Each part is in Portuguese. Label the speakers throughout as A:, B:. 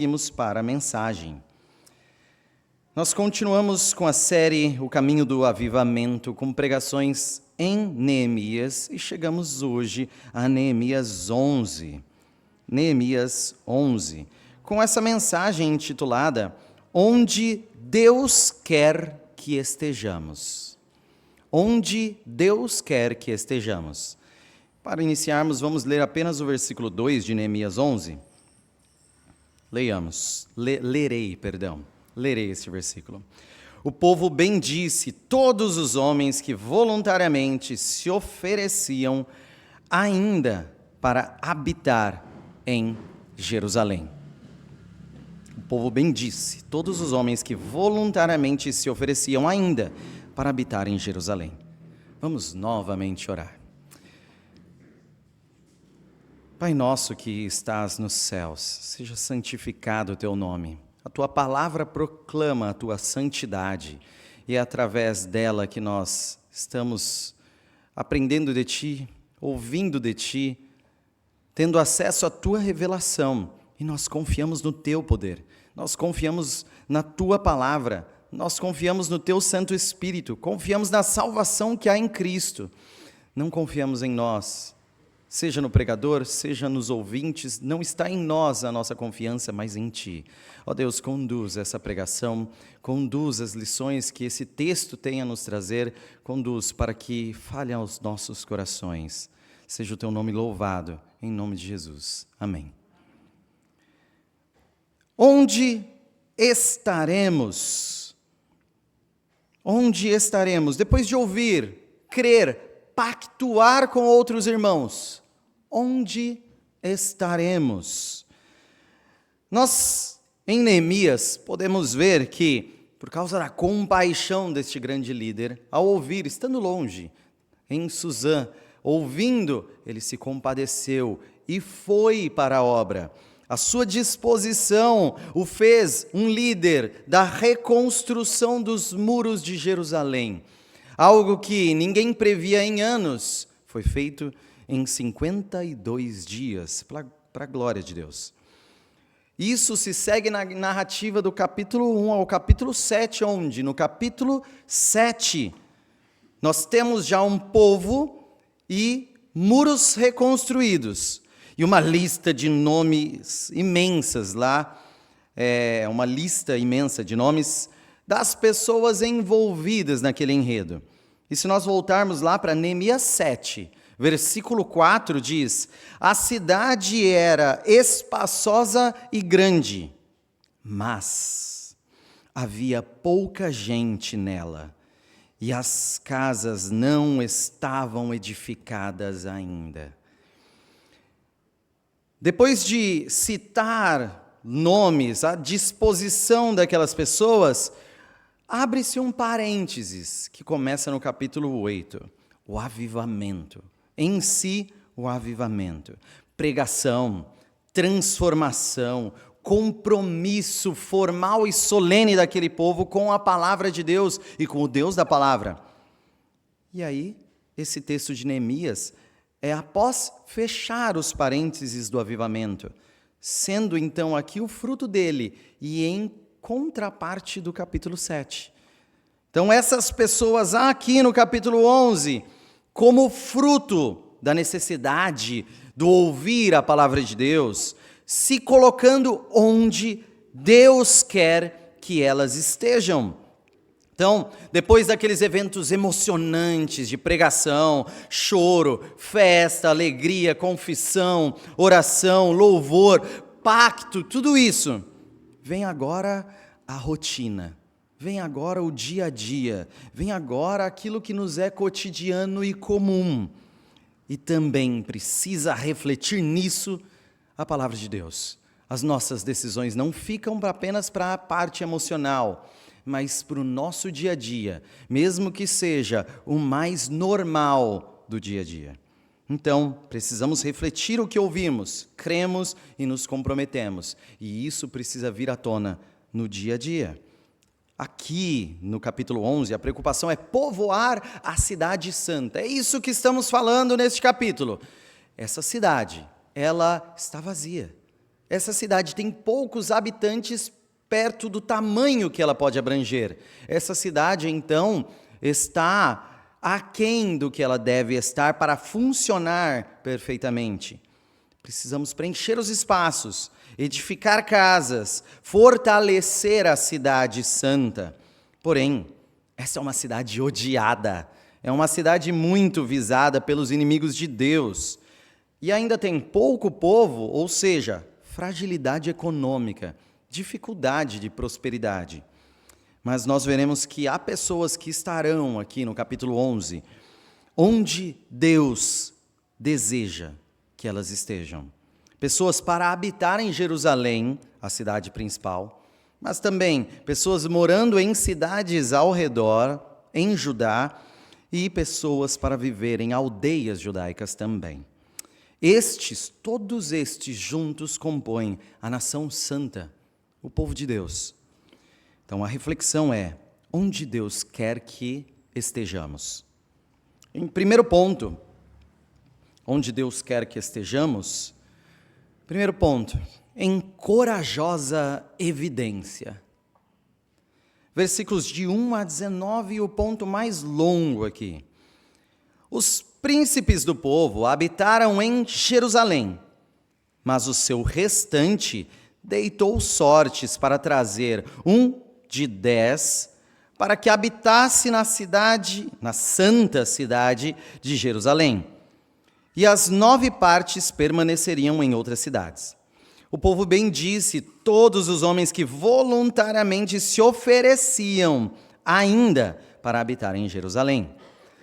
A: Seguimos para a mensagem. Nós continuamos com a série O Caminho do Avivamento, com pregações em Neemias, e chegamos hoje a Neemias 11. Neemias 11, com essa mensagem intitulada Onde Deus Quer que Estejamos. Onde Deus quer que estejamos. Para iniciarmos, vamos ler apenas o versículo 2 de Neemias 11. Lerei este versículo. O povo bendisse todos os homens que voluntariamente se ofereciam ainda para habitar em Jerusalém. O povo bendisse todos os homens que voluntariamente se ofereciam ainda para habitar em Jerusalém. Vamos novamente orar. Pai nosso que estás nos céus, seja santificado o teu nome. A tua palavra proclama a tua santidade e é através dela que nós estamos aprendendo de ti, ouvindo de ti, tendo acesso à tua revelação. E nós confiamos no teu poder, nós confiamos na tua palavra, nós confiamos no teu Santo Espírito, confiamos na salvação que há em Cristo. Não confiamos em nós. Seja no pregador, seja nos ouvintes, não está em nós a nossa confiança, mas em Ti. Ó Deus, conduz essa pregação, conduz as lições que esse texto tem a nos trazer, conduz para que fale aos nossos corações. Seja o Teu nome louvado, em nome de Jesus. Amém. Onde estaremos? Onde estaremos? Depois de ouvir, crer, pactuar com outros irmãos, onde estaremos? Nós, em Neemias, podemos ver que, por causa da compaixão deste grande líder, ao ouvir, estando longe, em Suzã, ouvindo, ele se compadeceu e foi para a obra. A sua disposição o fez um líder da reconstrução dos muros de Jerusalém. Algo que ninguém previa em anos, foi feito em 52 dias, para a glória de Deus. Isso se segue na narrativa do capítulo 1 ao capítulo 7, onde no capítulo 7 nós temos já um povo e muros reconstruídos. E uma lista de nomes imensas lá, uma lista imensa de nomes das pessoas envolvidas naquele enredo. E se nós voltarmos lá para Neemias 7, versículo 4 diz: a cidade era espaçosa e grande, mas havia pouca gente nela, e as casas não estavam edificadas ainda. Depois de citar nomes, a disposição daquelas pessoas, abre-se um parênteses que começa no capítulo 8, o avivamento. Em si, o avivamento. Pregação, transformação, compromisso formal e solene daquele povo com a palavra de Deus e com o Deus da palavra. E aí, esse texto de Neemias é após fechar os parênteses do avivamento, sendo então aqui o fruto dele e em contraparte do capítulo 7. Então essas pessoas aqui no capítulo 11, como fruto da necessidade do ouvir a palavra de Deus, se colocando onde Deus quer que elas estejam. Então, depois daqueles eventos emocionantes de pregação, choro, festa, alegria, confissão, oração, louvor, pacto, tudo isso, vem agora a rotina, vem agora o dia a dia, vem agora aquilo que nos é cotidiano e comum. E também precisa refletir nisso a palavra de Deus. As nossas decisões não ficam apenas para a parte emocional, mas para o nosso dia a dia, mesmo que seja o mais normal do dia a dia. Então, precisamos refletir o que ouvimos, cremos e nos comprometemos. E isso precisa vir à tona no dia a dia. Aqui, no capítulo 11, a preocupação é povoar a cidade santa. É isso que estamos falando neste capítulo. Essa cidade, ela está vazia. Essa cidade tem poucos habitantes perto do tamanho que ela pode abranger. Essa cidade, então, está aquém do que ela deve estar para funcionar perfeitamente. Precisamos preencher os espaços, edificar casas, fortalecer a cidade santa. Porém, essa é uma cidade odiada, é uma cidade muito visada pelos inimigos de Deus. E ainda tem pouco povo, ou seja, fragilidade econômica, dificuldade de prosperidade. Mas nós veremos que há pessoas que estarão aqui no capítulo 11, onde Deus deseja que elas estejam. Pessoas para habitar em Jerusalém, a cidade principal, mas também pessoas morando em cidades ao redor, em Judá, e pessoas para viver em aldeias judaicas também. Todos estes juntos compõem a nação santa, o povo de Deus. Então a reflexão é, onde Deus quer que estejamos? Em primeiro ponto, onde Deus quer que estejamos, primeiro ponto, em corajosa evidência. Versículos de 1 a 19, o ponto mais longo aqui. Os príncipes do povo habitaram em Jerusalém, mas o seu restante deitou sortes para trazer 1 de 10 para que habitasse na santa cidade de Jerusalém. E as 9 partes permaneceriam em outras cidades. O povo bendisse todos os homens que voluntariamente se ofereciam ainda para habitar em Jerusalém.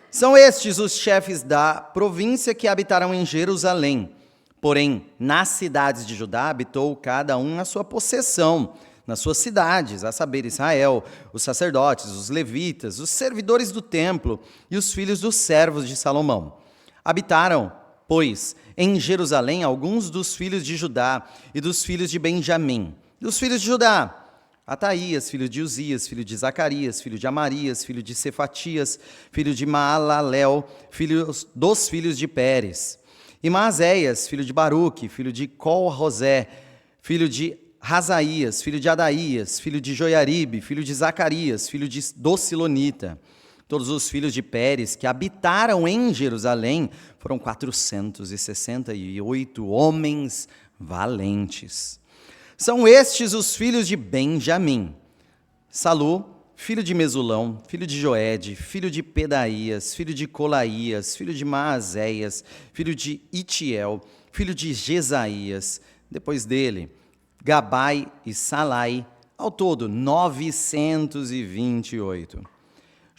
A: São estes os chefes da província que habitaram em Jerusalém. Porém, nas cidades de Judá habitou cada um na sua possessão, nas suas cidades, a saber, Israel, os sacerdotes, os levitas, os servidores do templo e os filhos dos servos de Salomão. Habitaram, pois, em Jerusalém alguns dos filhos de Judá e dos filhos de Benjamim. Dos filhos de Judá, Ataías, filho de Uzias, filho de Zacarias, filho de Amarias, filho de Cefatias, filho de Maalalel, dos filhos de Pérez. E Maazéias, filho de Baruque, filho de Col-Rosé, filho de Razaías, filho de Adaías, filho de Joiaribe, filho de Zacarias, filho do Silonita. Todos os filhos de Pérez que habitaram em Jerusalém foram 468 homens valentes. São estes os filhos de Benjamim: Salu, filho de Mesulão, filho de Joede, filho de Pedaías, filho de Colaías, filho de Maazéias, filho de Itiel, filho de Jesaías. Depois dele, Gabai e Salai, ao todo 928.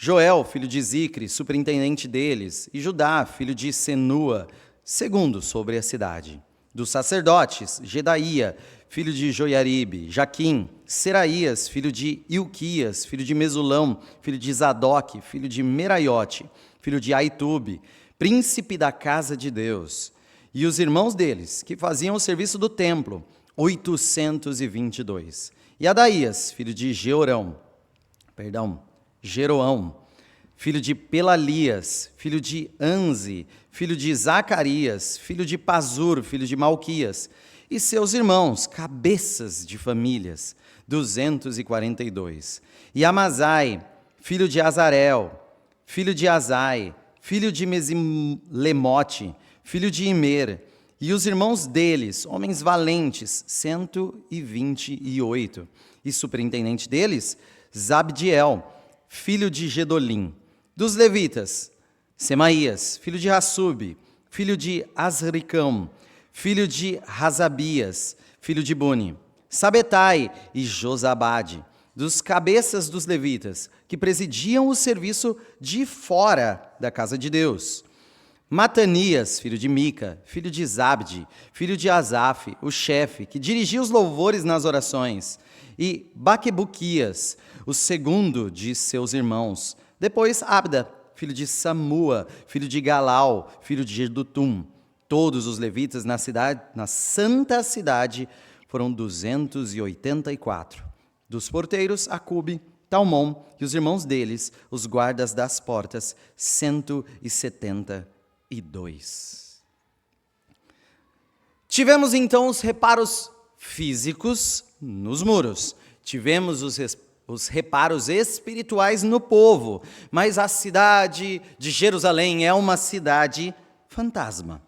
A: Joel, filho de Zicre, superintendente deles, e Judá, filho de Senua, segundo sobre a cidade. Dos sacerdotes, Jedaía, filho de Joiaribe, Jaquim, Seraías, filho de Ilquias, filho de Mesulão, filho de Zadoque, filho de Meraiote, filho de Aitube, príncipe da casa de Deus, e os irmãos deles, que faziam o serviço do templo, 822. E Adaías, filho de Jeroão, filho de Pelalias, filho de Anzi, filho de Zacarias, filho de Pazur, filho de Malquias, e seus irmãos, cabeças de famílias, 242. E Amazai, filho de Azarel, filho de Azai, filho de Mesilemote, filho de Imer, e os irmãos deles, homens valentes, 128. E superintendente deles, Zabdiel, filho de Gedolim. Dos levitas, Semaías, filho de Hassub, filho de Azricão, filho de Razabias, filho de Buni, Sabetai e Josabade, dos cabeças dos levitas, que presidiam o serviço de fora da casa de Deus. Matanias, filho de Mica, filho de Zabde, filho de Asaf, o chefe, que dirigia os louvores nas orações, e Baquebuquias, o segundo de seus irmãos. Depois Abda, filho de Samua, filho de Galal, filho de Jedutum. Todos os levitas na santa cidade, foram 284. Dos porteiros, Acube, Talmon e os irmãos deles, os guardas das portas, 172. Tivemos então os reparos físicos nos muros. Tivemos os reparos espirituais no povo, mas a cidade de Jerusalém é uma cidade fantasma.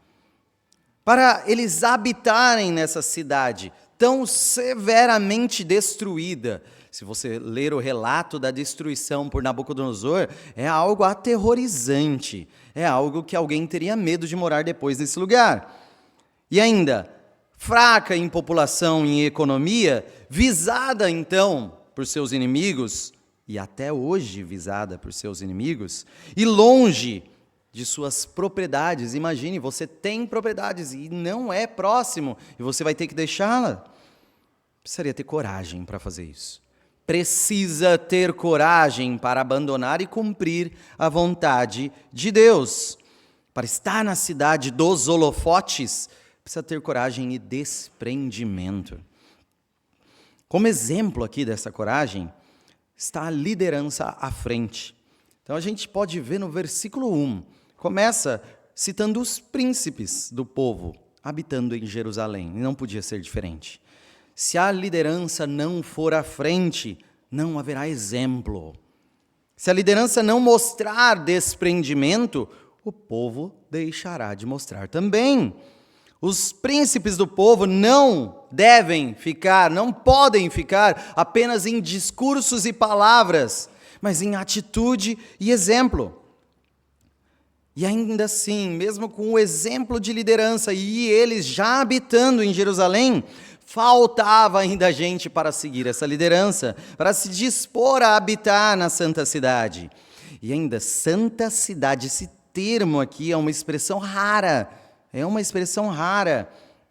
A: Para eles habitarem nessa cidade tão severamente destruída, se você ler o relato da destruição por Nabucodonosor, é algo aterrorizante, é algo que alguém teria medo de morar depois nesse lugar. E ainda, fraca em população e em economia, visada então por seus inimigos, e até hoje visada por seus inimigos, e longe de suas propriedades. Imagine, você tem propriedades e não é próximo, e você vai ter que deixá-la. Precisaria ter coragem para fazer isso. Precisa ter coragem para abandonar e cumprir a vontade de Deus. Para estar na cidade dos holofotes, precisa ter coragem e desprendimento. Como exemplo aqui dessa coragem, está a liderança à frente. Então a gente pode ver no versículo 1, começa citando os príncipes do povo habitando em Jerusalém, e não podia ser diferente. Se a liderança não for à frente, não haverá exemplo. Se a liderança não mostrar desprendimento, o povo deixará de mostrar também. Os príncipes do povo não devem ficar, não podem ficar apenas em discursos e palavras, mas em atitude e exemplo. E ainda assim, mesmo com o exemplo de liderança e eles já habitando em Jerusalém, faltava ainda gente para seguir essa liderança, para se dispor a habitar na santa cidade. E ainda, santa cidade, esse termo aqui é uma expressão rara,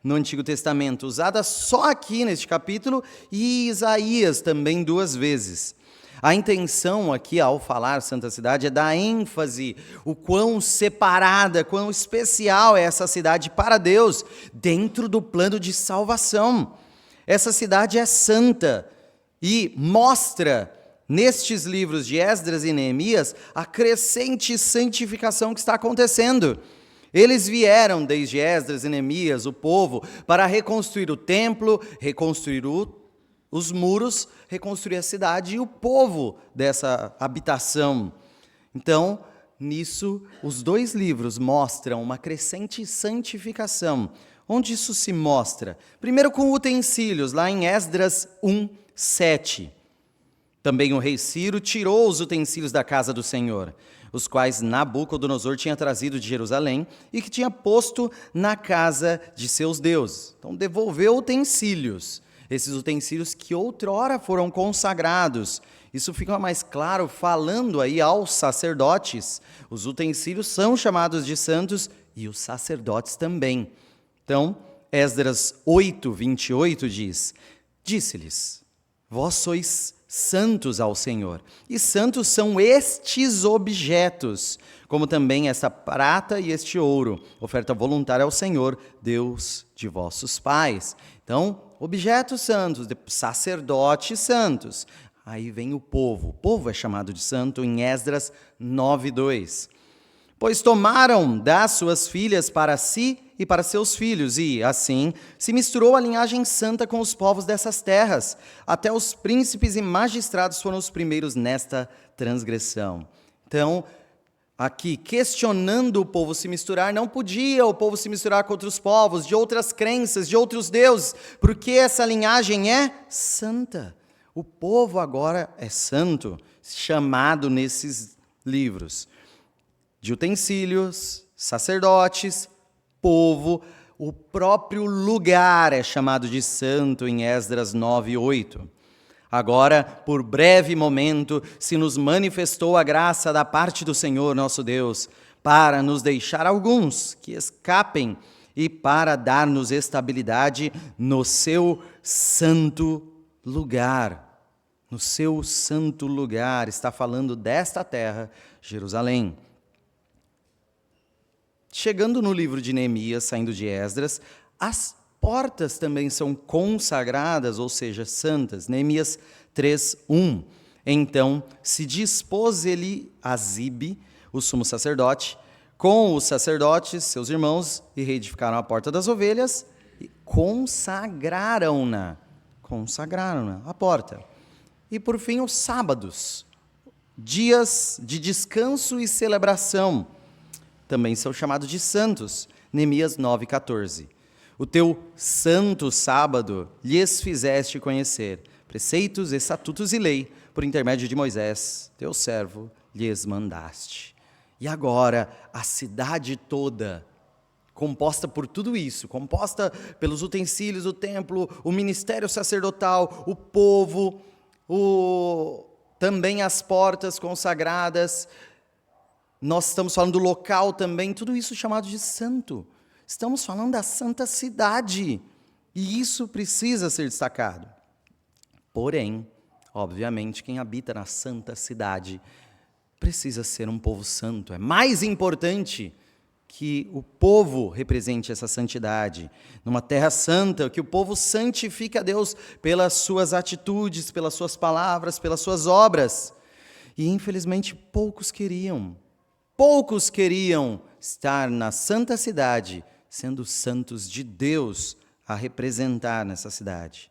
A: no Antigo Testamento, usada só aqui neste capítulo e Isaías também 2 vezes. A intenção aqui, ao falar santa cidade, é dar ênfase o quão separada, quão especial é essa cidade para Deus, dentro do plano de salvação. Essa cidade é santa e mostra, nestes livros de Esdras e Neemias, a crescente santificação que está acontecendo. Eles vieram, desde Esdras e Neemias, o povo, para reconstruir o templo, reconstruir os muros, reconstruir a cidade e o povo dessa habitação. Então, nisso, os 2 livros mostram uma crescente santificação. Onde isso se mostra? Primeiro com utensílios, lá em Esdras 1:7. Também o rei Ciro tirou os utensílios da casa do Senhor, os quais Nabucodonosor tinha trazido de Jerusalém e que tinha posto na casa de seus deuses. Então, devolveu utensílios. Esses utensílios que outrora foram consagrados. Isso fica mais claro falando aí aos sacerdotes. Os utensílios são chamados de santos e os sacerdotes também. Então, Esdras 8:28 diz: Disse-lhes, vós sois santos ao Senhor, e santos são estes objetos, como também esta prata e este ouro, oferta voluntária ao Senhor, Deus de vossos pais. Então, objetos santos, sacerdotes santos. Aí vem o povo é chamado de santo em Esdras 9:2. Pois tomaram das suas filhas para si e para seus filhos, e, assim, se misturou a linhagem santa com os povos dessas terras. Até os príncipes e magistrados foram os primeiros nesta transgressão. Então, aqui, questionando o povo se misturar, não podia o povo se misturar com outros povos, de outras crenças, de outros deuses, porque essa linhagem é santa. O povo agora é santo, chamado nesses livros. De utensílios, sacerdotes, povo, o próprio lugar é chamado de santo em Esdras 9:8. Agora, por breve momento, se nos manifestou a graça da parte do Senhor nosso Deus, para nos deixar alguns que escapem e para dar-nos estabilidade no seu santo lugar. No seu santo lugar, está falando desta terra, Jerusalém. Chegando no livro de Neemias, saindo de Esdras, as portas também são consagradas, ou seja, santas. Neemias 3:1. Então se dispôs Eliasibe, o sumo sacerdote, com os sacerdotes, seus irmãos, e reedificaram a porta das ovelhas, consagraram-na, a porta. E por fim, os sábados, dias de descanso e celebração, também são chamados de santos, Neemias 9,14. O teu santo sábado lhes fizeste conhecer, preceitos, estatutos e lei, por intermédio de Moisés, teu servo, lhes mandaste. E agora, a cidade toda, composta por tudo isso, composta pelos utensílios do templo, o ministério sacerdotal, o povo, também as portas consagradas, nós estamos falando do local também, tudo isso chamado de santo. Estamos falando da santa cidade, e isso precisa ser destacado. Porém, obviamente, quem habita na santa cidade precisa ser um povo santo. É mais importante que o povo represente essa santidade. Numa terra santa, que o povo santifique a Deus pelas suas atitudes, pelas suas palavras, pelas suas obras. E, infelizmente, poucos queriam estar na santa cidade, sendo santos de Deus a representar nessa cidade.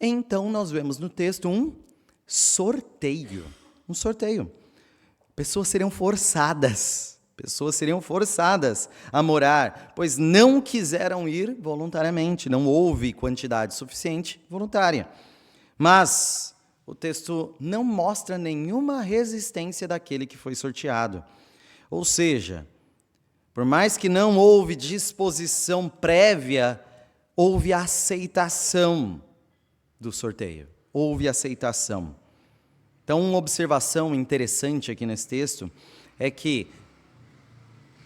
A: Então, nós vemos no texto um sorteio. Pessoas seriam forçadas a morar, pois não quiseram ir voluntariamente, não houve quantidade suficiente voluntária. Mas o texto não mostra nenhuma resistência daquele que foi sorteado. Ou seja, por mais que não houve disposição prévia, houve aceitação do sorteio. Houve aceitação. Então, uma observação interessante aqui nesse texto é que,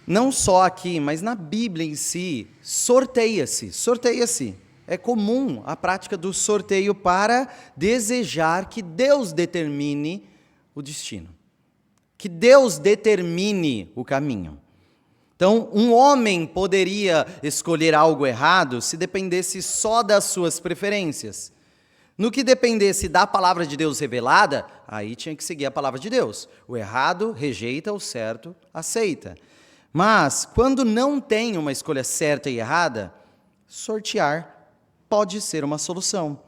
A: não só aqui, mas na Bíblia em si, sorteia-se. É comum a prática do sorteio para desejar que Deus determine o destino, que Deus determine o caminho. Então, um homem poderia escolher algo errado se dependesse só das suas preferências. No que dependesse da palavra de Deus revelada, aí tinha que seguir a palavra de Deus. O errado rejeita, o certo aceita. Mas, quando não tem uma escolha certa e errada, sortear pode ser uma solução.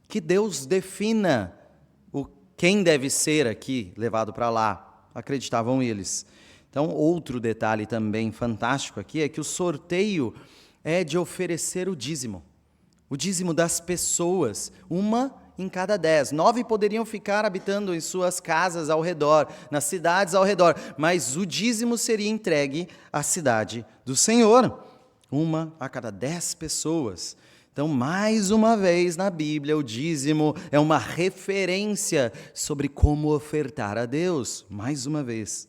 A: Que Deus defina quem deve ser aqui levado para lá, acreditavam eles. Então, outro detalhe também fantástico aqui é que o sorteio é de oferecer o dízimo das pessoas, 1 em cada 10. 9 poderiam ficar habitando em suas casas ao redor, nas cidades ao redor, mas o dízimo seria entregue à cidade do Senhor, 1 a cada 10 pessoas. Então, mais uma vez na Bíblia, o dízimo é uma referência sobre como ofertar a Deus, mais uma vez.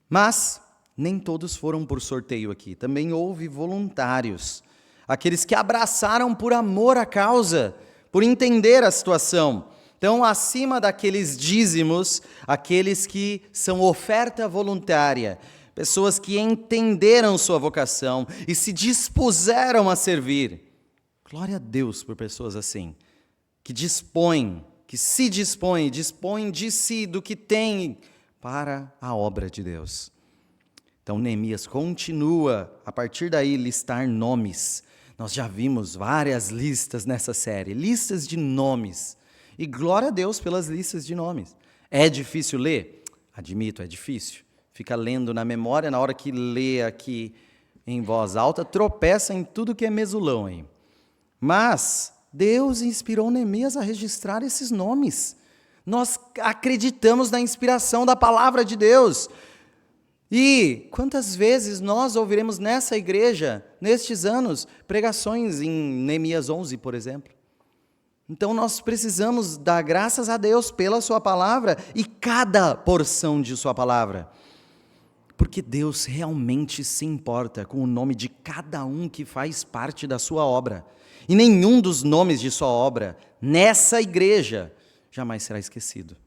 A: Mas nem todos foram por sorteio aqui, também houve voluntários. Aqueles que abraçaram por amor à causa, por entender a situação. Então, acima daqueles dízimos, aqueles que são oferta voluntária, pessoas que entenderam sua vocação e se dispuseram a servir. Glória a Deus por pessoas assim, que se dispõem de si, do que tem, para a obra de Deus. Então, Neemias continua, a partir daí, listar nomes. Nós já vimos várias listas nessa série, listas de nomes. E glória a Deus pelas listas de nomes. É difícil ler? Admito, é difícil. Fica lendo na memória, na hora que lê aqui em voz alta, tropeça em tudo que é mesulão aí. Mas Deus inspirou Neemias a registrar esses nomes. Nós acreditamos na inspiração da palavra de Deus. E quantas vezes nós ouviremos nessa igreja, nestes anos, pregações em Neemias 11, por exemplo. Então nós precisamos dar graças a Deus pela sua palavra e cada porção de sua palavra. Porque Deus realmente se importa com o nome de cada um que faz parte da sua obra. E nenhum dos nomes de sua obra, nessa igreja, jamais será esquecido.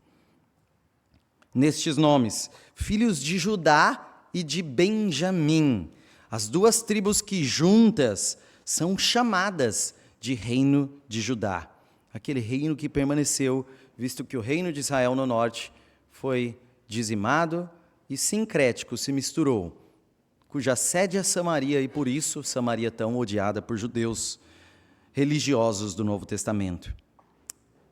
A: Nestes nomes, filhos de Judá e de Benjamim, as duas tribos que juntas são chamadas de reino de Judá. Aquele reino que permaneceu, visto que o reino de Israel no norte foi dizimado e sincrético, se misturou. cuja sede é Samaria, e por isso Samaria tão odiada por judeus religiosos do Novo Testamento.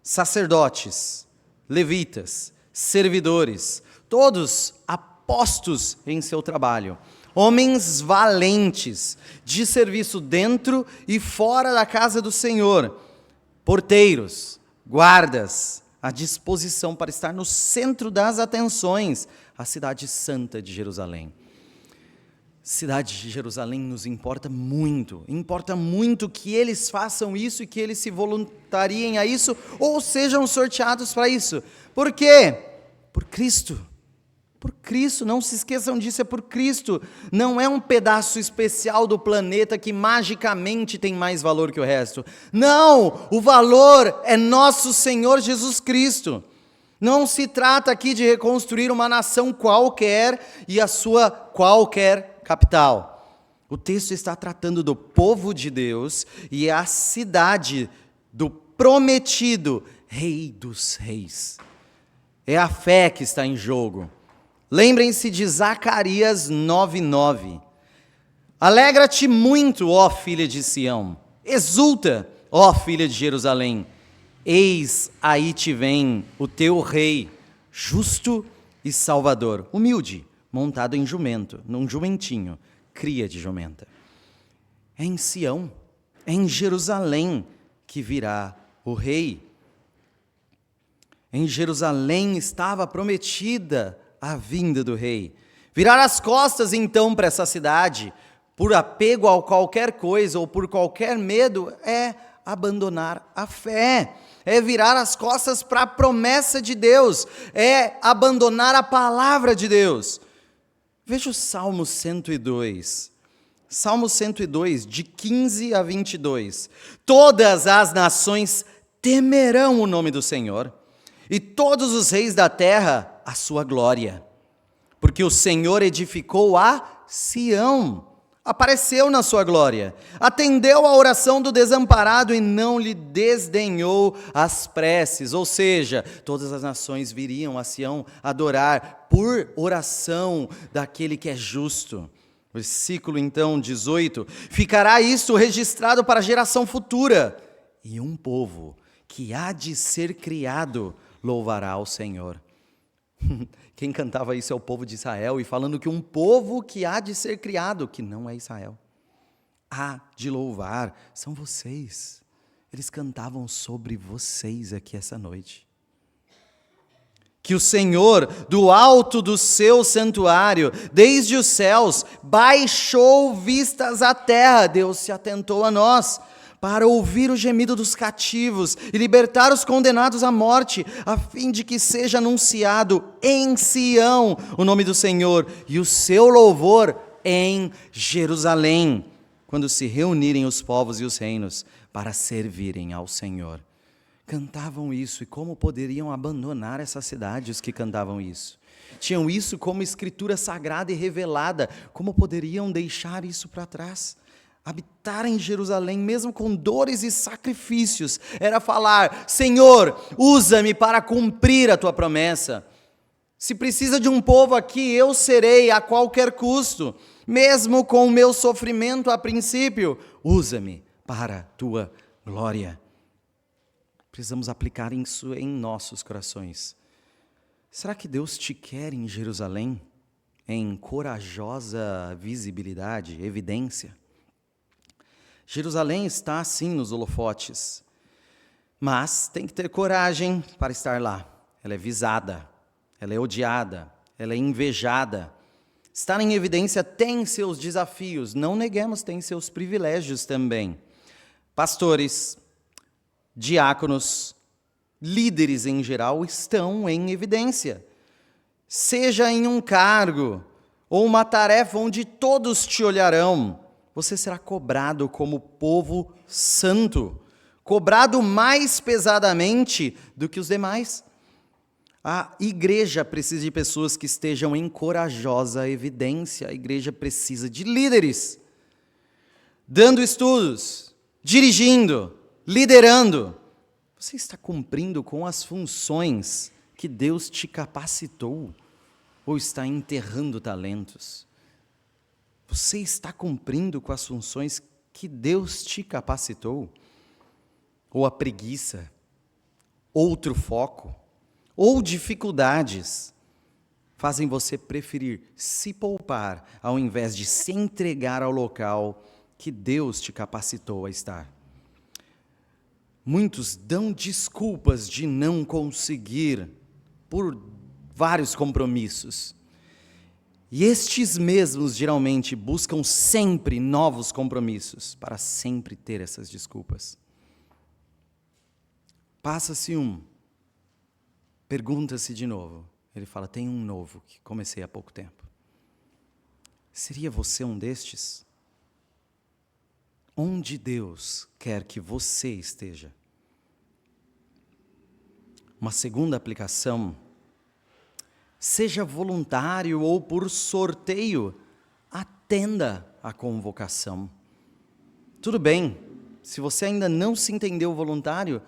A: Sacerdotes, levitas, servidores, todos apostos em seu trabalho, homens valentes, de serviço dentro e fora da casa do Senhor, porteiros, guardas, à disposição para estar no centro das atenções, a cidade santa de Jerusalém. Cidade de Jerusalém nos importa muito que eles façam isso e que eles se voluntariem a isso ou sejam sorteados para isso. Por quê? Por Cristo. Por Cristo, não se esqueçam disso, é por Cristo. Não é um pedaço especial do planeta que magicamente tem mais valor que o resto. Não, o valor é nosso Senhor Jesus Cristo. Não se trata aqui de reconstruir uma nação qualquer e a sua qualquer capital. O texto está tratando do povo de Deus e a cidade do prometido Rei dos Reis. É a fé que está em jogo. Lembrem-se de Zacarias 9:9. Alegra-te muito, ó filha de Sião. Exulta, ó filha de Jerusalém. Eis aí te vem o teu rei, justo e salvador, humilde, montado em jumento, num jumentinho, cria de jumenta. É em Sião, é em Jerusalém que virá o rei. Em Jerusalém estava prometida a vinda do rei. Virar as costas então para essa cidade, por apego a qualquer coisa ou por qualquer medo, é abandonar a fé. É virar as costas para a promessa de Deus. É abandonar a palavra de Deus. Veja o Salmo 102. Salmo 102, de 15 a 22. Todas as nações temerão o nome do Senhor, e todos os reis da terra a sua glória. Porque o Senhor edificou a Sião, apareceu na sua glória, atendeu a oração do desamparado e não lhe desdenhou as preces. Ou seja, todas as nações viriam a Sião adorar por oração daquele que é justo. Versículo então 18, ficará isto registrado para a geração futura, e um povo que há de ser criado louvará ao Senhor. Quem cantava isso é o povo de Israel, e falando que um povo que há de ser criado, que não é Israel, há de louvar, são vocês. Eles cantavam sobre vocês aqui essa noite. Que o Senhor, do alto do seu santuário, desde os céus, baixou vistas à terra, Deus se atentou a nós, para ouvir o gemido dos cativos e libertar os condenados à morte, a fim de que seja anunciado em Sião o nome do Senhor e o seu louvor em Jerusalém, quando se reunirem os povos e os reinos para servirem ao Senhor. Cantavam isso, e como poderiam abandonar essa cidade os que cantavam isso? Tinham isso como escritura sagrada e revelada, como poderiam deixar isso para trás? Habitar em Jerusalém, mesmo com dores e sacrifícios, era falar: Senhor, usa-me para cumprir a tua promessa. Se precisa de um povo aqui, eu serei a qualquer custo, mesmo com o meu sofrimento a princípio, usa-me para a tua glória. Precisamos aplicar isso em nossos corações. Será que Deus te quer em Jerusalém, em corajosa visibilidade, evidência? Jerusalém está, sim, nos holofotes, mas tem que ter coragem para estar lá. Ela é visada, ela é odiada, ela é invejada. Estar em evidência tem seus desafios, não neguemos, tem seus privilégios também. Pastores, diáconos, líderes em geral estão em evidência. Seja em um cargo ou uma tarefa onde todos te olharão, você será cobrado como povo santo, cobrado mais pesadamente do que os demais. A igreja precisa de pessoas que estejam em corajosa evidência. A igreja precisa de líderes, dando estudos, dirigindo, liderando. Você está cumprindo com as funções que Deus te capacitou, ou está enterrando talentos? Você está cumprindo com as funções que Deus te capacitou? Ou a preguiça, outro foco, ou dificuldades fazem você preferir se poupar ao invés de se entregar ao local que Deus te capacitou a estar? Muitos dão desculpas de não conseguir por vários compromissos. E estes mesmos geralmente buscam sempre novos compromissos para sempre ter essas desculpas. Passa-se pergunta-se de novo. Ele fala, tem um novo que comecei há pouco tempo. Seria você um destes? Onde Deus quer que você esteja? Uma segunda aplicação: seja voluntário ou por sorteio, atenda à convocação. Tudo bem, se você ainda não se entendeu voluntário,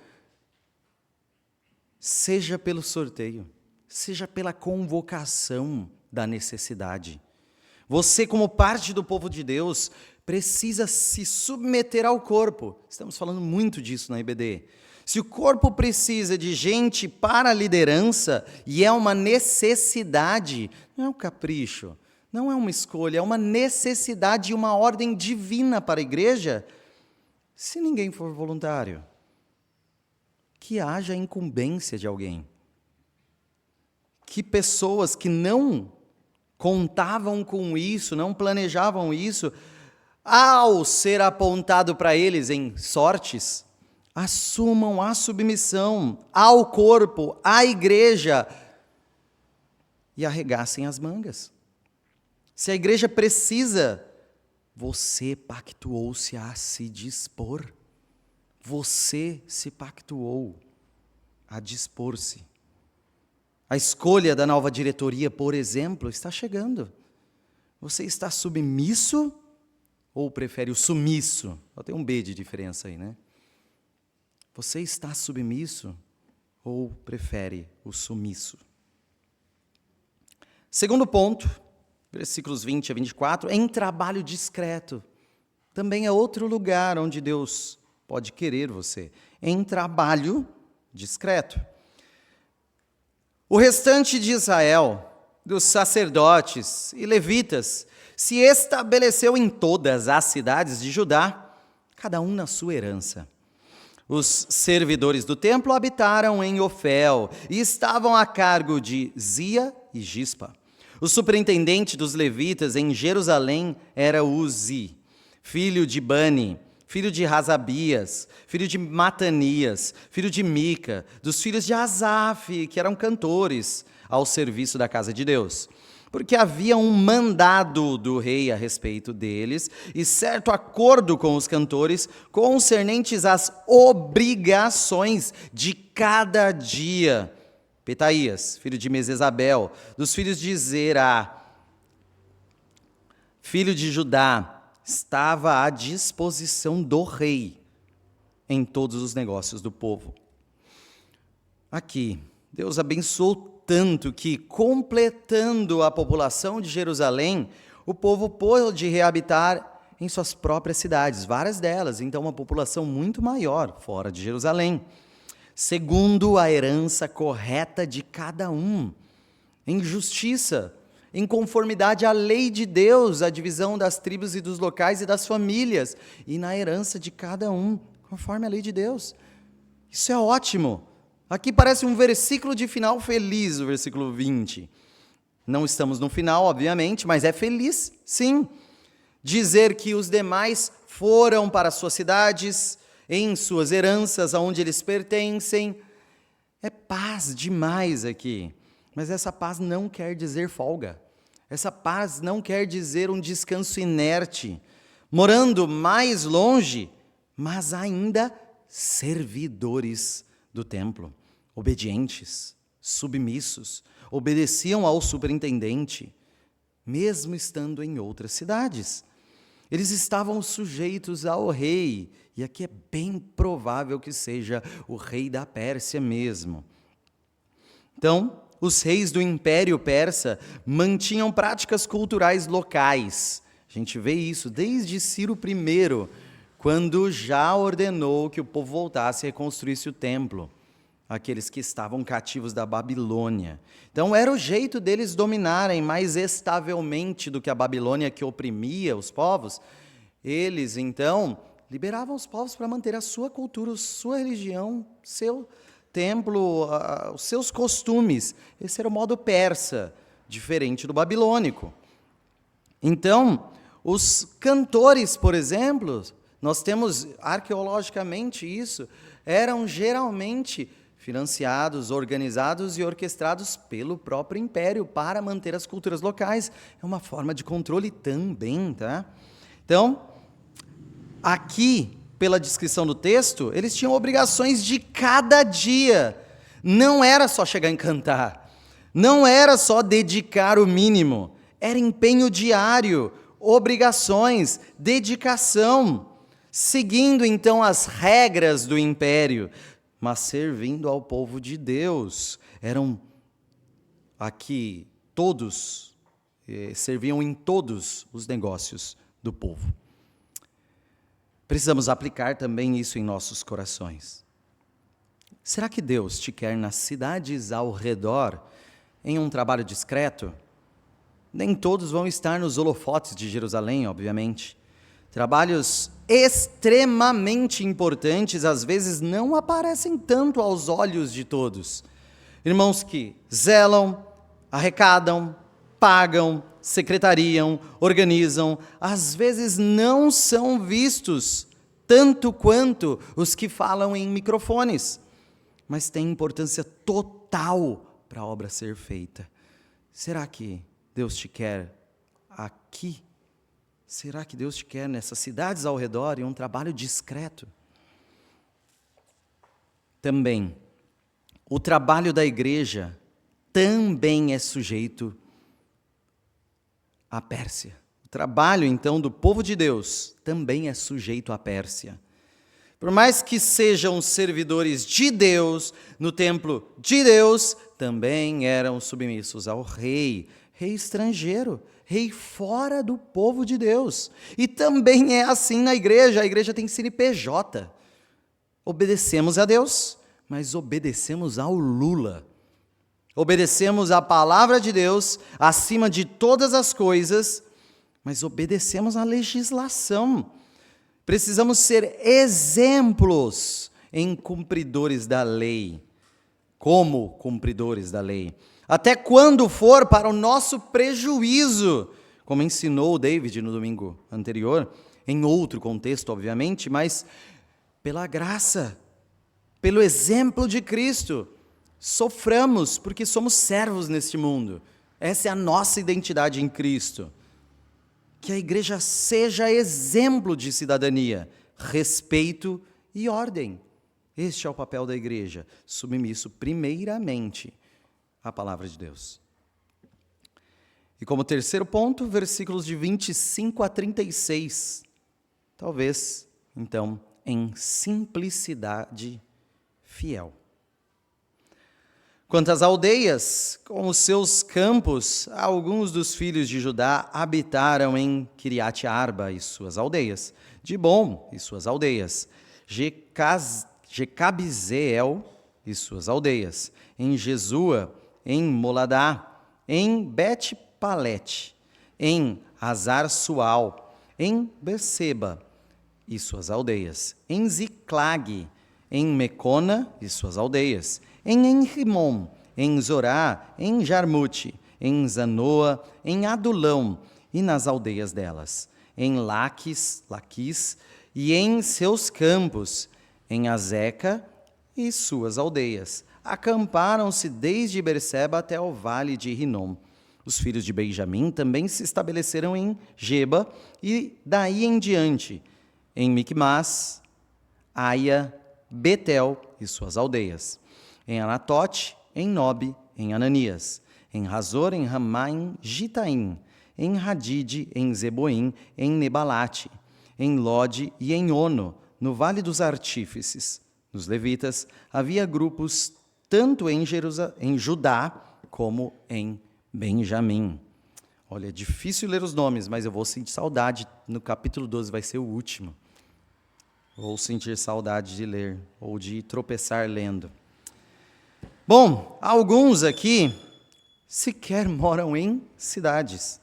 A: seja pelo sorteio, seja pela convocação da necessidade. Você, como parte do povo de Deus, precisa se submeter ao corpo. Estamos falando muito disso na IBD. Se o corpo precisa de gente para a liderança, e é uma necessidade, não é um capricho, não é uma escolha, é uma necessidade e uma ordem divina para a igreja, se ninguém for voluntário, que haja incumbência de alguém. Que pessoas que não contavam com isso, não planejavam isso, ao ser apontado para eles em sortes, assumam a submissão ao corpo, à igreja, e arregassem as mangas. Se a igreja precisa, você pactuou-se a se dispor. Você se pactuou a dispor-se. A escolha da nova diretoria, por exemplo, está chegando. Você está submisso ou prefere o sumiço? Só tem um B de diferença aí, né? Você está submisso ou prefere o sumiço? Segundo ponto, versículos 20 a 24, em trabalho discreto. Também é outro lugar onde Deus pode querer você. Em trabalho discreto. O restante de Israel, dos sacerdotes e levitas, se estabeleceu em todas as cidades de Judá, cada um na sua herança. Os servidores do templo habitaram em Ofel e estavam a cargo de Zia e Gispa. O superintendente dos levitas em Jerusalém era Uzi, filho de Bani, filho de Razabias, filho de Matanias, filho de Mica, dos filhos de Asaf, que eram cantores ao serviço da casa de Deus. Porque havia um mandado do rei a respeito deles e certo acordo com os cantores concernentes às obrigações de cada dia. Petaías, filho de Mesesabel, dos filhos de Zerá, filho de Judá, estava à disposição do rei em todos os negócios do povo. Aqui, Deus abençoou tanto que, completando a população de Jerusalém, o povo pôde reabitar em suas próprias cidades, várias delas, então uma população muito maior fora de Jerusalém, segundo a herança correta de cada um, em justiça, em conformidade à lei de Deus, a divisão das tribos e dos locais e das famílias, e na herança de cada um, conforme a lei de Deus. Isso é ótimo. Aqui parece um versículo de final feliz, o versículo 20. Não estamos no final, obviamente, mas é feliz, sim. Dizer que os demais foram para suas cidades, em suas heranças, aonde eles pertencem, é paz demais aqui. Mas essa paz não quer dizer folga. Essa paz não quer dizer um descanso inerte, morando mais longe, mas ainda servidores do templo, obedientes, submissos, obedeciam ao superintendente, mesmo estando em outras cidades. Eles estavam sujeitos ao rei, e aqui é bem provável que seja o rei da Pérsia mesmo. Então, os reis do Império Persa mantinham práticas culturais locais, A gente vê isso desde Ciro I, quando já ordenou que o povo voltasse e reconstruísse o templo, aqueles que estavam cativos da Babilônia. Então era o jeito deles dominarem mais estavelmente do que a Babilônia, que oprimia os povos. Eles, então, liberavam os povos para manter a sua cultura, a sua religião, seu templo, os seus costumes. Esse era o modo persa, diferente do babilônico. Então, os cantores, por exemplo, nós temos arqueologicamente isso, eram geralmente financiados, organizados e orquestrados pelo próprio império para manter as culturas locais. É uma forma de controle também, tá? Então, aqui, pela descrição do texto, eles tinham obrigações de cada dia. Não era só chegar e cantar. Não era só dedicar o mínimo. Era empenho diário, obrigações, dedicação, seguindo então as regras do império, mas servindo ao povo de Deus. Eram aqui todos, serviam em todos os negócios do povo. Precisamos aplicar também isso em nossos corações. Será que Deus te quer nas cidades ao redor, em um trabalho discreto? Nem todos vão estar nos holofotes de Jerusalém, obviamente. Trabalhos extremamente importantes, às vezes, não aparecem tanto aos olhos de todos. Irmãos que zelam, arrecadam, pagam, secretariam, organizam, às vezes não são vistos tanto quanto os que falam em microfones, mas têm importância total para a obra ser feita. Será que Deus te quer aqui? Será que Deus te quer nessas cidades ao redor em um trabalho discreto? Também, o trabalho da igreja também é sujeito à Pérsia. O trabalho, então, do povo de Deus também é sujeito à Pérsia. Por mais que sejam servidores de Deus, no templo de Deus, também eram submissos ao rei estrangeiro, rei fora do povo de Deus. E também é assim na igreja, a igreja tem CNPJ. Obedecemos a Deus, mas obedecemos ao Lula. Obedecemos a palavra de Deus acima de todas as coisas, mas obedecemos à legislação. Precisamos ser exemplos em cumpridores da lei, como cumpridores da lei. Até quando for para o nosso prejuízo, como ensinou o David no domingo anterior, em outro contexto, obviamente, mas pela graça, pelo exemplo de Cristo, soframos porque somos servos neste mundo. Essa é a nossa identidade em Cristo. Que a igreja seja exemplo de cidadania, respeito e ordem. Este é o papel da igreja, submisso primeiramente à palavra de Deus. E como terceiro ponto, versículos de 25 a 36. Talvez, então, em simplicidade fiel. Quanto às aldeias, com os seus campos, alguns dos filhos de Judá habitaram em Kiriat Arba e suas aldeias, Dibom e suas aldeias, Jecabzeel e suas aldeias, em Jesua, em Moladá, em Bet-Palete, em Hazar-Sual, em Berseba e suas aldeias, em Ziclag, em Mecona e suas aldeias, em Enrimon, em Zorá, em Jarmute, em Zanoa, em Adulão e nas aldeias delas, em Laquis e em seus campos, em Azeca e suas aldeias. Acamparam-se desde Berseba até o vale de Rinom. Os filhos de Benjamim também se estabeleceram em Geba e daí em diante, em Micmas, Aia, Betel e suas aldeias. Em Anatote, em Nobe, em Ananias, em Razor, em Ramá, em Gitaim, em Hadide, em Zeboim, em Nebalate, em Lode e em Ono, no Vale dos Artífices. Nos levitas havia grupos tanto em Judá como em Benjamim. Olha, é difícil ler os nomes, mas eu vou sentir saudade. No capítulo 12 vai ser o último. Vou sentir saudade de ler, ou de tropeçar lendo. Bom, alguns aqui sequer moram em cidades,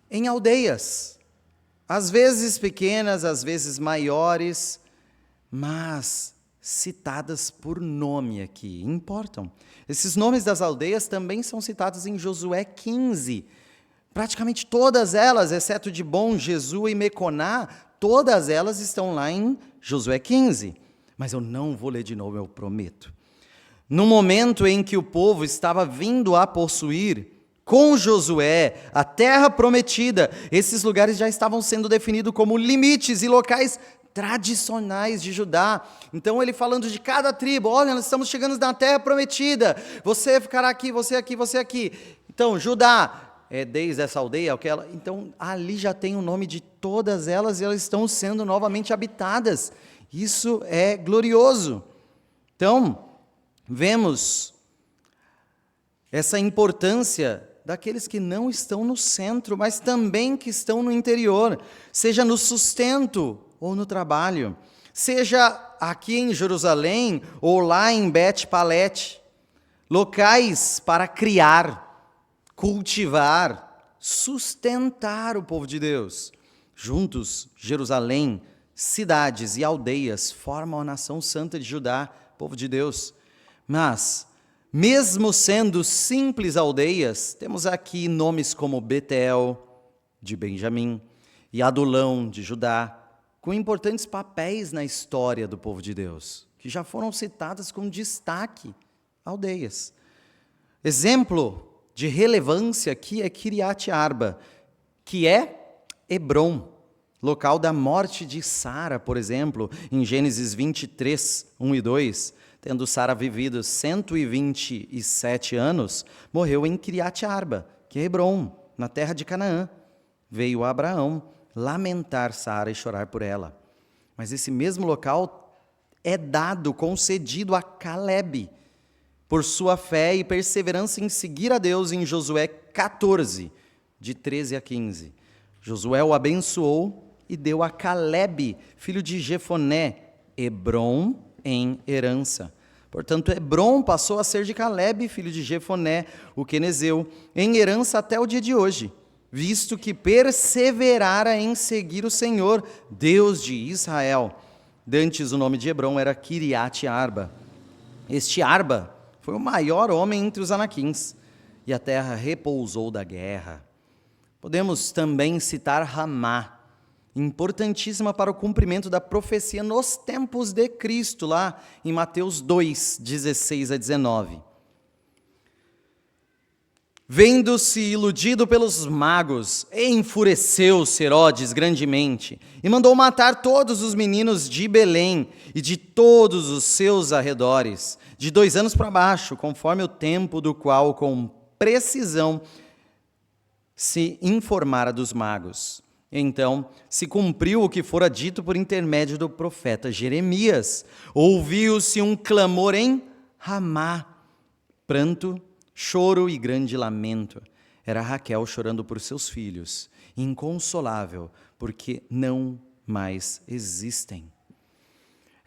A: em aldeias. Às vezes pequenas, às vezes maiores, mas citadas por nome aqui, importam. Esses nomes das aldeias também são citados em Josué 15. Praticamente todas elas, exceto de Bom, Jesus e Meconá, todas elas estão lá em Josué 15. Mas eu não vou ler de novo, eu prometo. No momento em que o povo estava vindo a possuir com Josué a terra prometida, esses lugares já estavam sendo definidos como limites e locais tradicionais de Judá. Então ele falando de cada tribo, olha, nós estamos chegando na terra prometida, você ficará aqui, você aqui, você aqui. Então, Judá, desde essa aldeia, aquela. Então, ali já tem o nome de todas elas e elas estão sendo novamente habitadas. Isso é glorioso. Então, vemos essa importância daqueles que não estão no centro, mas também que estão no interior, seja no sustento ou no trabalho, seja aqui em Jerusalém ou lá em Bet-Palete, locais para criar, cultivar, sustentar o povo de Deus. Juntos, Jerusalém, cidades e aldeias formam a nação santa de Judá, povo de Deus. Mas, mesmo sendo simples aldeias, temos aqui nomes como Betel, de Benjamim, e Adulão, de Judá, com importantes papéis na história do povo de Deus, que já foram citadas com destaque, aldeias. Exemplo de relevância aqui é Kiriat Arba, que é Hebrom, local da morte de Sara, por exemplo, em Gênesis 23, 1 e 2, tendo Sara vivido 127 anos, morreu em Kiriat Arba, que é Hebrom, na terra de Canaã. Veio Abraão lamentar Sara e chorar por ela. Mas esse mesmo local é concedido a Calebe, por sua fé e perseverança em seguir a Deus em Josué 14, de 13 a 15. Josué o abençoou e deu a Calebe, filho de Jefoné, Hebrom em herança. Portanto, Hebrom passou a ser de Calebe, filho de Jefoné, o quenezeu, em herança até o dia de hoje, visto que perseverara em seguir o Senhor, Deus de Israel. Dantes o nome de Hebrom era Kiriat Arba. Este Arba foi o maior homem entre os anaquins, e a terra repousou da guerra. Podemos também citar Ramá, importantíssima para o cumprimento da profecia nos tempos de Cristo, lá em Mateus 2, 16 a 19. Vendo-se iludido pelos magos, enfureceu-se Herodes grandemente e mandou matar todos os meninos de Belém e de todos os seus arredores, de 2 anos para baixo, conforme o tempo do qual, com precisão, se informara dos magos. Então, se cumpriu o que fora dito por intermédio do profeta Jeremias. Ouviu-se um clamor em Ramá, pranto, choro e grande lamento. Era Raquel chorando por seus filhos, inconsolável, porque não mais existem.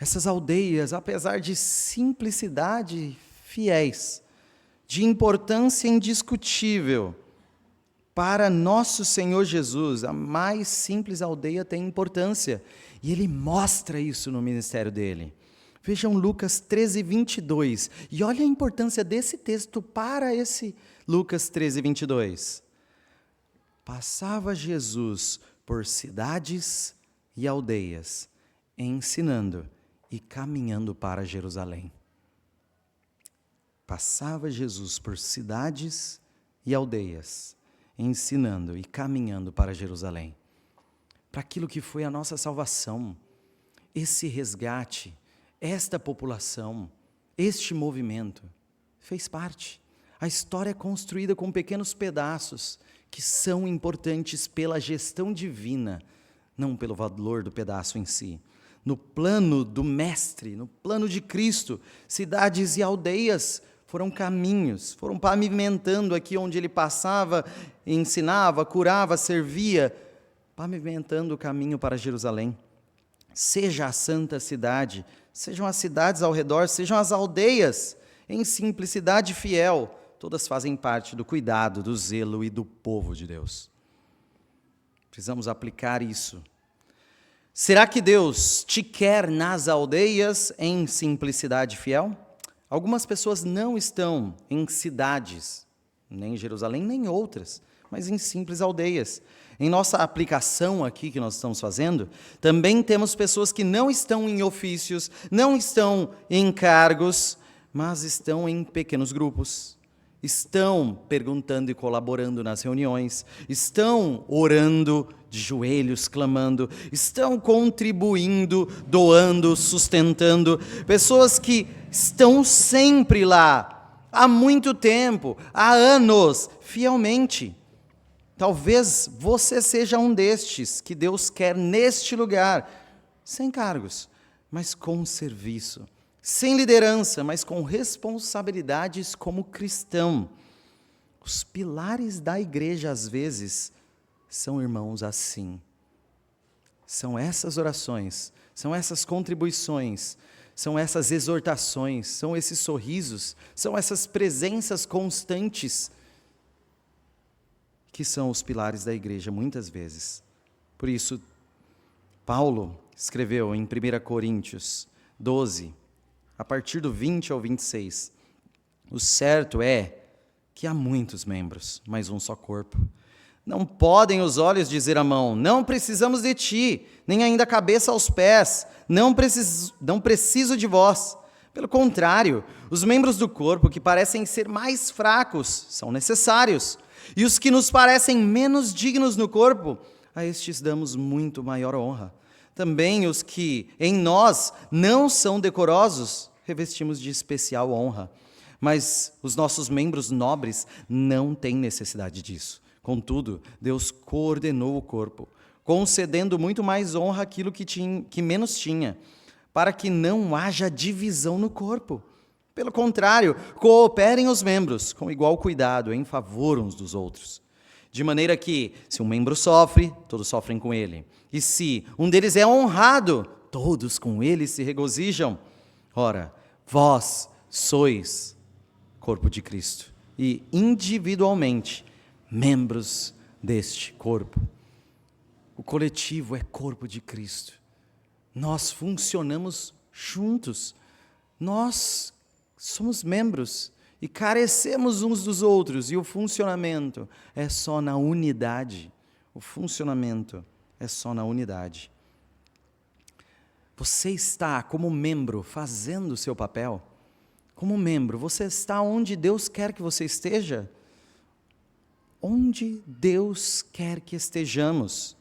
A: Essas aldeias, apesar de simplicidade, fiéis, de importância indiscutível, para nosso Senhor Jesus, a mais simples aldeia tem importância, e Ele mostra isso no ministério dele. Vejam Lucas 13, 22, e olha a importância desse texto para esse Lucas 13, 22. Passava Jesus por cidades e aldeias, ensinando e caminhando para Jerusalém. Passava Jesus por cidades e aldeias, ensinando e caminhando para Jerusalém, para aquilo que foi a nossa salvação, esse resgate, esta população, este movimento, fez parte. A história é construída com pequenos pedaços, que são importantes pela gestão divina, não pelo valor do pedaço em si. No plano do Mestre, no plano de Cristo, cidades e aldeias foram caminhos, foram pavimentando aqui onde ele passava, ensinava, curava, servia, pavimentando o caminho para Jerusalém. Seja a santa cidade, sejam as cidades ao redor, sejam as aldeias, em simplicidade fiel, todas fazem parte do cuidado, do zelo e do povo de Deus. Precisamos aplicar isso. Será que Deus te quer nas aldeias em simplicidade fiel? Algumas pessoas não estão em cidades, nem em Jerusalém, nem outras, mas em simples aldeias. Em nossa aplicação aqui que nós estamos fazendo, também temos pessoas que não estão em ofícios, não estão em cargos, mas estão em pequenos grupos. Estão perguntando e colaborando nas reuniões, estão orando de joelhos, clamando, estão contribuindo, doando, sustentando. Pessoas que estão sempre lá, há muito tempo, há anos, fielmente. Talvez você seja um destes que Deus quer neste lugar, sem cargos, mas com serviço. Sem liderança, mas com responsabilidades como cristão. Os pilares da igreja, às vezes, são irmãos assim. São essas orações, são essas contribuições, são essas exortações, são esses sorrisos, são essas presenças constantes que são os pilares da igreja, muitas vezes. Por isso, Paulo escreveu em 1 Coríntios 12, a partir do 20 ao 26, o certo é que há muitos membros, mas um só corpo. Não podem os olhos dizer à mão, não precisamos de ti, nem ainda a cabeça aos pés, não preciso de vós. Pelo contrário, os membros do corpo que parecem ser mais fracos são necessários, e os que nos parecem menos dignos no corpo, a estes damos muito maior honra. Também os que em nós não são decorosos, revestimos de especial honra. Mas os nossos membros nobres não têm necessidade disso. Contudo, Deus coordenou o corpo, concedendo muito mais honra àquilo que menos tinha, para que não haja divisão no corpo. Pelo contrário, cooperem os membros com igual cuidado em favor uns dos outros. De maneira que, se um membro sofre, todos sofrem com ele. E se um deles é honrado, todos com ele se regozijam. Ora, vós sois corpo de Cristo e individualmente membros deste corpo. O coletivo é corpo de Cristo. Nós funcionamos juntos. Nós somos membros e carecemos uns dos outros, e o funcionamento é só na unidade. O funcionamento é só na unidade. Você está, como membro, fazendo o seu papel? Como membro, você está onde Deus quer que você esteja? Onde Deus quer que estejamos.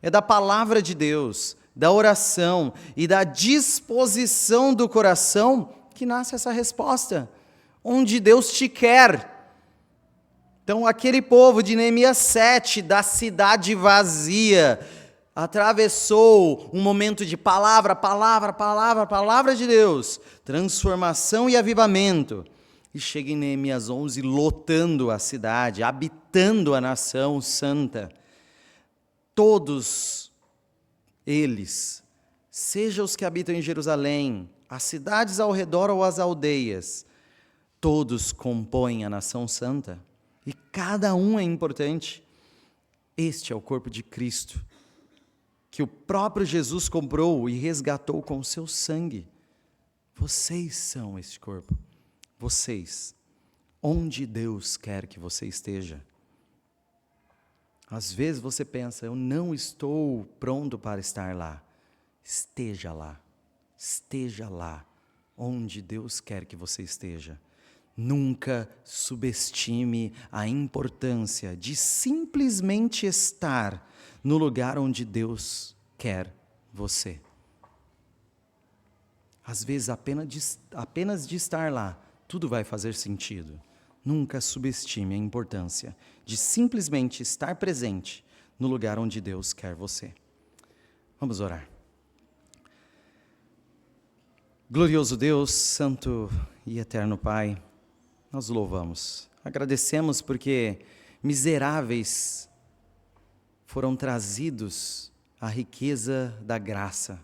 A: É da palavra de Deus, da oração e da disposição do coração que nasce essa resposta. Onde Deus te quer. Então, aquele povo de Neemias 7, da cidade vazia, atravessou um momento de palavra de Deus, transformação e avivamento. E chega em Neemias 11, lotando a cidade, habitando a nação santa. Todos eles, seja os que habitam em Jerusalém, as cidades ao redor ou as aldeias, todos compõem a nação santa. E cada um é importante. Este é o corpo de Cristo, que o próprio Jesus comprou e resgatou com o seu sangue. Vocês são esse corpo. Vocês. Onde Deus quer que você esteja. Às vezes você pensa, eu não estou pronto para estar lá. Esteja lá. Esteja lá. Onde Deus quer que você esteja. Nunca subestime a importância de simplesmente estar no lugar onde Deus quer você. Às vezes, apenas de estar lá, tudo vai fazer sentido. Nunca subestime a importância de simplesmente estar presente no lugar onde Deus quer você. Vamos orar. Glorioso Deus, Santo e Eterno Pai, Nós louvamos, agradecemos porque miseráveis foram trazidos à riqueza da graça.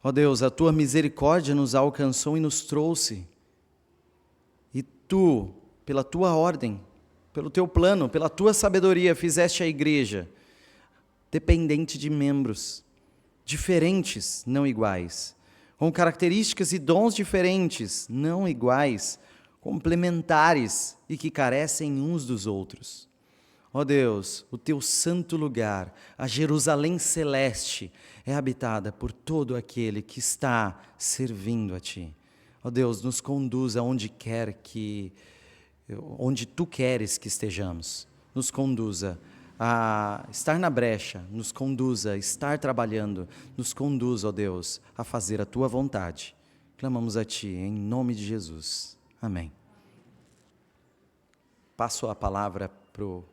A: Ó Deus, a tua misericórdia nos alcançou e nos trouxe. E tu, pela tua ordem, pelo teu plano, pela tua sabedoria, fizeste a igreja dependente de membros, diferentes, não iguais, com características e dons diferentes, não iguais, complementares e que carecem uns dos outros. Ó Deus, o teu santo lugar, a Jerusalém celeste, é habitada por todo aquele que está servindo a Ti. Ó Deus, nos conduza onde Tu queres que estejamos. Nos conduza a estar na brecha, nos conduza a estar trabalhando, nos conduza, ó Deus, a fazer a Tua vontade. Clamamos a Ti, em nome de Jesus. Amém. Passo a palavra para o